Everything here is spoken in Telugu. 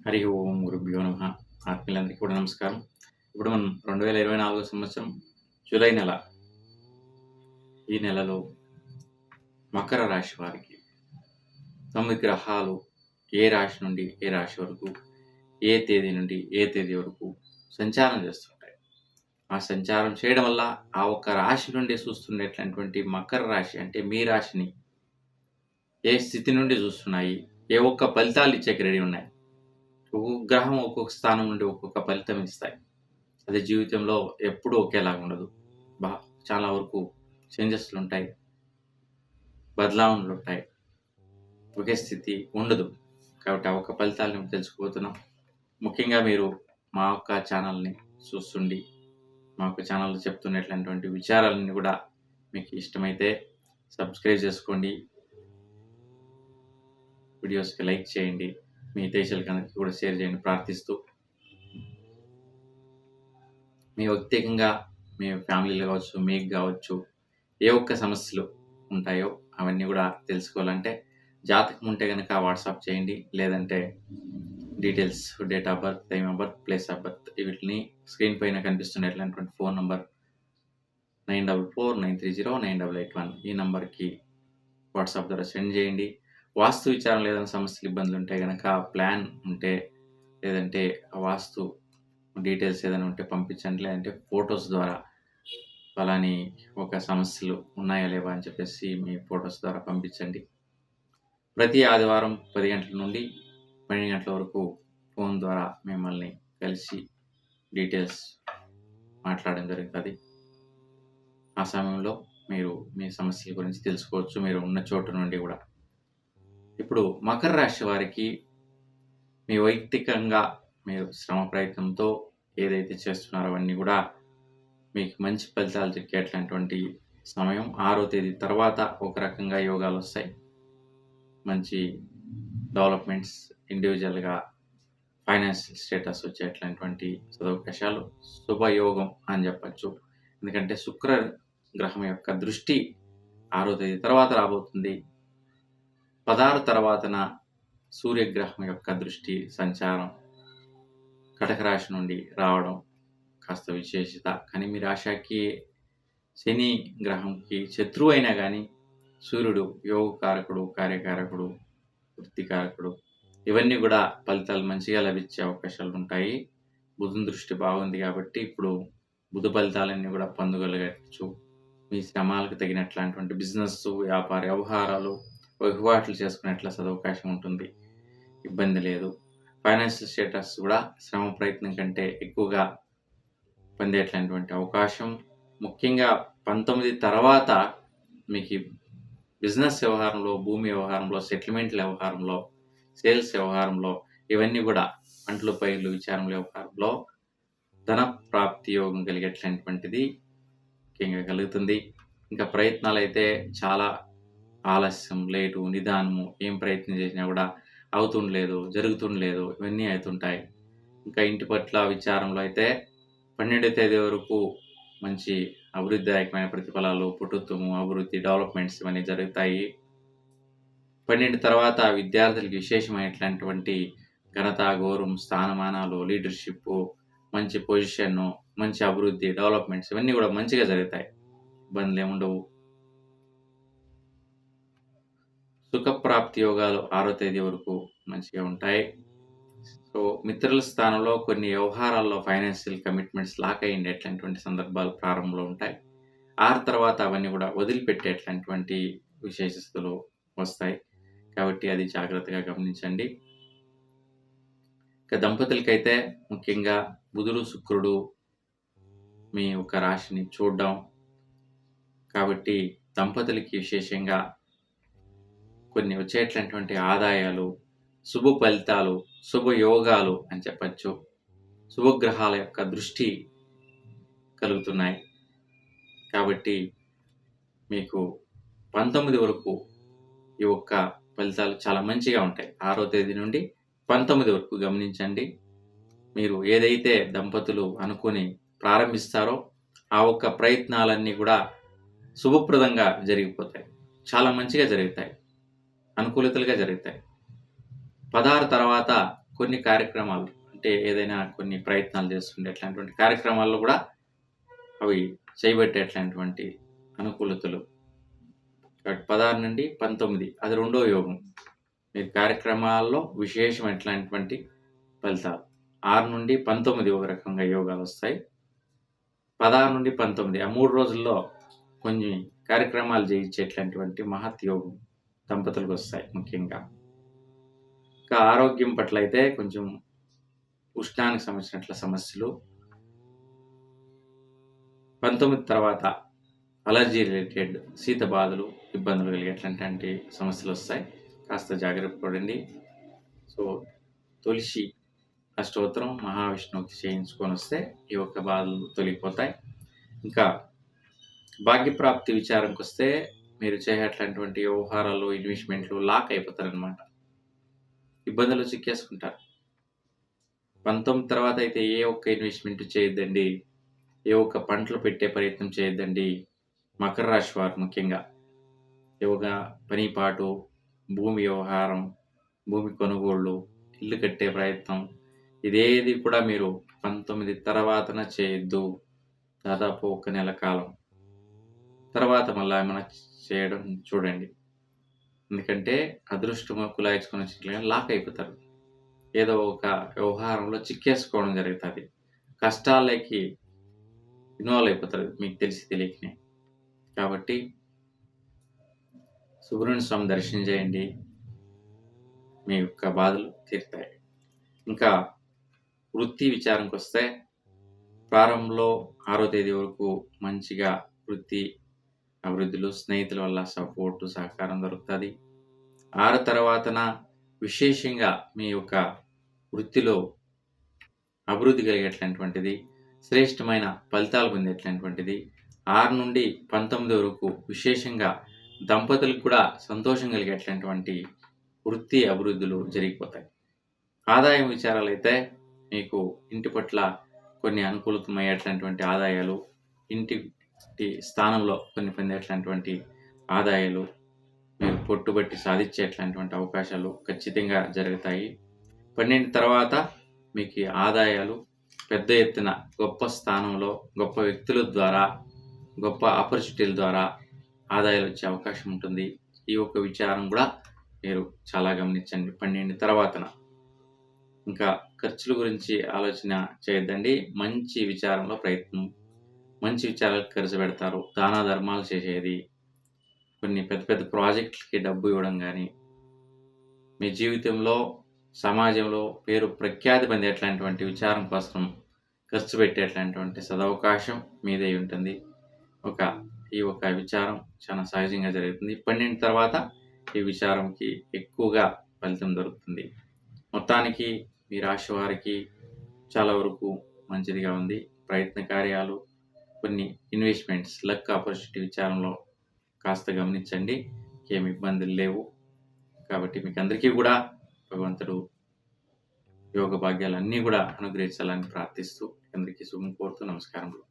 హరి ఓం గురుభ్యో నమ. ఆత్మీయులందరికీ కూడా నమస్కారం. ఇప్పుడు మనం 2024 సంవత్సరం జూలై నెల. ఈ నెలలో మకర రాశి వారికి 9 గ్రహాలు ఏ రాశి నుండి ఏ రాశి వరకు, ఏ తేదీ నుండి ఏ తేదీ వరకు సంచారం చేస్తుంటాయి. ఆ సంచారం చేయడం వల్ల ఆ ఒక్క రాశి నుండి చూస్తుండేటటువంటి మకర రాశి అంటే మీ రాశిని ఏ స్థితి నుండి చూస్తున్నాయి, ఏ ఒక్క ఫలితాలు ఇచ్చేకి రెడీ ఉన్నాయి. ఒక్కొక్క గ్రహం ఒక్కొక్క స్థానం నుండి ఒక్కొక్క ఫలితం ఇస్తాయి. అది జీవితంలో ఎప్పుడూ ఒకేలాగా ఉండదు. చాలా వరకు చేంజెస్లు ఉంటాయి, బదలావణలు ఉంటాయి, ఒకే స్థితి ఉండదు. కాబట్టి ఆ ఒక్క ఫలితాలను తెలుసుకోబోతున్నాం. ముఖ్యంగా మీరు మా యొక్క ఛానల్ని చూస్తుండి మా యొక్క ఛానల్లో చెప్తున్నటువంటి విచారాలన్నీ కూడా మీకు ఇష్టమైతే సబ్స్క్రైబ్ చేసుకోండి, వీడియోస్కి లైక్ చేయండి, మీ దేశాలకి కూడా షేర్ చేయండి ప్రార్థిస్తూ. మీ వ్యక్తిగతంగా మీ ఫ్యామిలీలో కావచ్చు, మీకు కావచ్చు, ఏ ఒక్క సమస్యలు ఉంటాయో అవన్నీ కూడా తెలుసుకోవాలంటే జాతకం ఉంటే కనుక వాట్సాప్ చేయండి, లేదంటే details, date of birth, time of birth, place of birth వీటిని స్క్రీన్ పైన కనిపిస్తున్నటువంటి ఫోన్ నంబర్ 9449309881 ఈ నంబర్కి వాట్సాప్ ద్వారా సెండ్ చేయండి. వాస్తు విచారం లేదని సమస్యలు ఇబ్బందులు ఉంటే కనుక ప్లాన్ ఉంటే, లేదంటే వాస్తు డీటెయిల్స్ ఏదైనా ఉంటే పంపించండి, లేదంటే ఫొటోస్ ద్వారా ఫలాని ఒక సమస్యలు ఉన్నాయా లేవా అని చెప్పేసి మీ ఫొటోస్ ద్వారా పంపించండి. ప్రతి ఆదివారం 10 గంటల నుండి 12 గంటల వరకు ఫోన్ ద్వారా మిమ్మల్ని కలిసి డీటెయిల్స్ మాట్లాడడం జరుగుతుంది. ఆ సమయంలో మీరు మీ సమస్యల గురించి తెలుసుకోవచ్చు, మీరు ఉన్న చోటు నుండి కూడా. ఇప్పుడు మకర రాశి వారికి మీ వైయక్తికంగా మీరు శ్రమ ప్రయత్నంతో ఏదైతే చేస్తున్నారో అవన్నీ కూడా మీకు మంచి ఫలితాలు చిక్కేటటువంటి సమయం. 6వ తేదీ తర్వాత ఒక రకంగా యోగాలు వస్తాయి, మంచి డెవలప్మెంట్స్, ఇండివిజువల్గా ఫైనాన్షియల్ స్టేటస్ వచ్చేటటువంటి సదవకాశాలు, శుభయోగం అని చెప్పచ్చు. ఎందుకంటే శుక్ర గ్రహం యొక్క దృష్టి 6వ తేదీ తర్వాత రాబోతుంది. 16 తర్వాతన సూర్యగ్రహం యొక్క దృష్టి సంచారం కటక రాశి నుండి రావడం కాస్త విశేషత. కానీ మీ రాశికి శని గ్రహంకి శత్రువు అయినా కానీ సూర్యుడు యోగకారకుడు, కార్యకారకుడు, వృత్తికారకుడు, ఇవన్నీ కూడా ఫలితాలు మంచిగా లభించే అవకాశాలు ఉంటాయి. బుధుని దృష్టి బాగుంది కాబట్టి ఇప్పుడు బుధ ఫలితాలన్నీ కూడా పొందగలగచ్చు. మీ శ్రమాలకు తగినట్లాంటి బిజినెస్, వ్యాపార వ్యవహారాలు, వహివాట్లు చేసుకునేట్ల సదవకాశం ఉంటుంది, ఇబ్బంది లేదు. ఫైనాన్షియల్ స్టేటస్ కూడా శ్రమ ప్రయత్నం కంటే ఎక్కువగా పొందేటటువంటి అవకాశం. ముఖ్యంగా 19 తర్వాత మీకు బిజినెస్ వ్యవహారంలో, భూమి వ్యవహారంలో, సెటిల్మెంట్ల వ్యవహారంలో, సేల్స్ వ్యవహారంలో, ఇవన్నీ కూడా పంటలు పైర్లు విచారముల వ్యవహారంలో ధన ప్రాప్తి యోగం కలిగేటటువంటిది ముఖ్యంగా కలుగుతుంది. ఇంకా ప్రయత్నాలు అయితే చాలా ఆలస్యం, లేటు, నిదానము, ఏం ప్రయత్నం చేసినా కూడా అవుతుండలేదు, జరుగుతుండలేదు, ఇవన్నీ అవుతుంటాయి. ఇంకా ఇంటి పట్ల విచారంలో అయితే 12వ తేదీ వరకు మంచి అభివృద్ధిదాయకమైన ప్రతిఫలాలు, పుట్టుత్వము, అభివృద్ధి, డెవలప్మెంట్స్ ఇవన్నీ జరుగుతాయి. 12 తర్వాత విద్యార్థులకు విశేషమైనటువంటి ఘనత, గౌరవం, స్థానమానాలు, లీడర్షిప్, మంచి పొజిషన్, మంచి అభివృద్ధి, డెవలప్మెంట్స్ ఇవన్నీ కూడా మంచిగా జరుగుతాయి, ఇబ్బందులు ఏముండవు. సుఖప్రాప్తి యోగాలు 6వ తేదీ వరకు మంచిగా ఉంటాయి. సో మిత్రుల స్థానంలో కొన్ని వ్యవహారాల్లో ఫైనాన్షియల్ కమిట్మెంట్స్ లాక్ అయ్యేటటువంటి సందర్భాలు ప్రారంభంలో ఉంటాయి. 6 తర్వాత అవన్నీ కూడా వదిలిపెట్టేటటువంటి విశేషతలు వస్తాయి. కాబట్టి అది జాగ్రత్తగా గమనించండి. ఇక దంపతులకైతే ముఖ్యంగా బుధుడు, శుక్రుడు మీ యొక్క రాశిని చూడడం కాబట్టి దంపతులకి విశేషంగా కొన్ని వచ్చేటటువంటి ఆదాయాలు, శుభ ఫలితాలు, శుభయోగాలు అని చెప్పచ్చు. శుభగ్రహాల యొక్క దృష్టి కలుగుతున్నాయి కాబట్టి మీకు 19 వరకు ఈ ఒక్క ఫలితాలు చాలా మంచిగా ఉంటాయి. 6వ తేదీ నుండి 19 వరకు గమనించండి. మీరు ఏదైతే దంపతులు అనుకుని ప్రారంభిస్తారో ఆ ఒక్క ప్రయత్నాలన్నీ కూడా శుభప్రదంగా జరిగిపోతాయి, చాలా మంచిగా జరుగుతాయి, అనుకూలతలుగా జరుగుతాయి. 16 తర్వాత కొన్ని కార్యక్రమాలు అంటే ఏదైనా కొన్ని ప్రయత్నాలు చేస్తుండే అట్లాంటి కార్యక్రమాల్లో కూడా అవి చేయబట్టేట్లాంటి అనుకూలతలు. కాబట్టి 16 నుండి 19 అది రెండో యోగం. మీ కార్యక్రమాల్లో విశేషమైనటువంటి ఫలితాలు. 6 నుండి 19 ఒక రకంగా యోగాలొస్తాయి. 16 నుండి 19 ఆ 3 రోజుల్లో కొన్ని కార్యక్రమాలు చేయించేట్లాంటివంటి మహత్ యోగం దంపతులకొస్తాయి ముఖ్యంగా. ఇంకా ఆరోగ్యం పట్ల అయితే కొంచెం ఉష్ణానికి సంబంధించినట్ల సమస్యలు, 19 తర్వాత అలర్జీ రిలేటెడ్ శీత బాధలు, ఇబ్బందులు కలిగేట్లాంటి సమస్యలొస్తాయి. కాస్త జాగ్రత్త పడండి. సో, తులసి అష్టోత్తరం, మహావిష్ణువుకి చేయించుకొనొస్తే ఈ యొక్క బాధలు తొలగిపోతాయి. ఇంకా భాగ్యప్రాప్తి విచారంకొస్తే మీరు చేసేట్లాంటి వ్యవహారాలు, ఇన్వెస్ట్‌మెంట్‌లు లాక్ అయిపోతారనమాట. ఇబ్బందులు చిక్కేసుకుంటారు. 19 తర్వాత అయితే ఏ ఒక్క ఇన్వెస్ట్‌మెంట్ చేయొద్దండి. ఏ ఒక్క పంటలు పెట్టే ప్రయత్నం చేయొద్దండి. మకర రాశి వారు ముఖ్యంగా. ఏవోగా పని పాటు, భూమి వ్యవహారం, భూమి కొనుగోళ్ళు, ఇల్లు కట్టే ప్రయత్నం ఇదేది కూడా మీరు 19 తర్వాతన చేయొద్దు. దాదాపు ఒక నెల కాలం. తర్వాత మళ్ళా ఏమన్నా చేయడం చూడండి. ఎందుకంటే అదృష్టము కులాయించుకొని వచ్చినట్లుగా లాక్ అయిపోతారు. ఏదో ఒక వ్యవహారంలో చిక్కేసుకోవడం జరుగుతది. కష్టాలకి ఇన్వాల్వ్ అయిపోతారు మీకు తెలిసి తెలియకనే. కాబట్టి సుబ్రహ్మణ్య స్వామి దర్శనం చేయండి. మీ యొక్క బాధలు తీరుతాయి. ఇంకా వృత్తి విచారంకొస్తే ప్రారంభంలో 6వ తేదీ వరకు మంచిగా వృత్తి అభివృద్ధిలో స్నేహితుల వల్ల సపోర్టు, సహకారం దొరుకుతది. 6 తర్వాతన విశేషంగా మీ యొక్క వృత్తిలో అభివృద్ధి కలిగేట్లాంటిది, శ్రేష్టమైన ఫలితాలు పొందేట్లాంటిది. 6 నుండి 19 వరకు విశేషంగా దంపతులకు కూడా సంతోషం కలిగేట్లాంటి వృత్తి అభివృద్ధులు జరిగిపోతాయి. ఆదాయం విచారాలైతే మీకు ఇంటి పట్ల కొన్ని అనుకూలతమయ్యేట్లాంటి ఆదాయాలు, ఇంటి స్థానంలో కొన్ని పొందేట్లాంటి ఆదాయాలు, మీరు పట్టుబట్టి సాధించేట్లాంటి అవకాశాలు ఖచ్చితంగా జరుగుతాయి. 12 తర్వాత మీకు ఆదాయాలు పెద్ద ఎత్తున గొప్ప స్థానంలో, గొప్ప వ్యక్తుల ద్వారా, గొప్ప ఆపర్చునిటీల ద్వారా ఆదాయాలు వచ్చే అవకాశం ఉంటుంది. ఈ ఒక్క విచారం కూడా మీరు చాలా గమనించండి 12 తర్వాతన. ఇంకా ఖర్చుల గురించి ఆలోచన చేయొద్దండి. మంచి విచారంలో ప్రయత్నం, మంచి విచారాలకు ఖర్చు పెడతారు. దాన ధర్మాలు చేసేది, కొన్ని పెద్ద పెద్ద ప్రాజెక్టులకి డబ్బు ఇవ్వడం కానీ, మీ జీవితంలో సమాజంలో పేరు ప్రఖ్యాతి పొందేట్లాంటి విచారం కోసం ఖర్చు పెట్టేట్లాంటి సదవకాశం మీదే ఉంటుంది. ఈ ఒక విచారం చాలా సహజంగా జరుగుతుంది. 12 తర్వాత ఈ విచారంకి ఎక్కువగా ఫలితం దొరుకుతుంది. మొత్తానికి మీ రాశి వారికి చాలా వరకు మంచిదిగా ఉంది. ప్రయత్న కార్యాలు, కొన్ని ఇన్వెస్ట్‌మెంట్స్, లక్ ఆపర్చునిటీ విచారంలో కాస్త గమనించండి. ఏమి ఇబ్బందులు లేవు. కాబట్టి మీకందరికీ కూడా భగవంతుడు యోగ భాగ్యాలన్నీ కూడా అనుగ్రహించాలని ప్రార్థిస్తూ అందరికీ శుభం కోరుతూ నమస్కారములు.